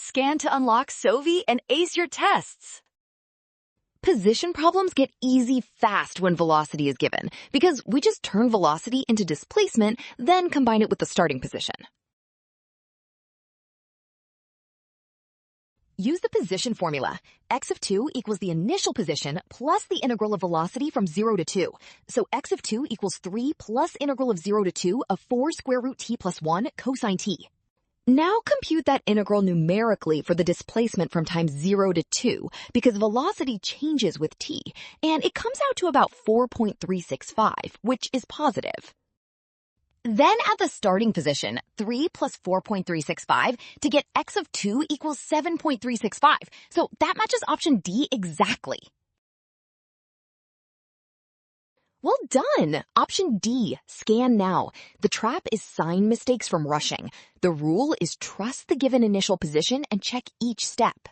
Scan to unlock Sovi and ace your tests. Position problems get easy fast when velocity is given, because we just turn velocity into displacement, then combine it with the starting position. Use the position formula. X of 2 equals the initial position plus the integral of velocity from 0 to 2. So x of 2 equals 3 plus integral of 0 to 2 of 4 square root t plus 1 cosine t. Now compute that integral numerically for the displacement from time 0 to 2, because velocity changes with t, and it comes out to about 4.365, which is positive. Then at the starting position, 3 plus 4.365 to get x of 2 equals 7.365. So that matches option D exactly. Well done! Option D, scan now. The trap is sign mistakes from rushing. The rule is trust the given initial position and check each step.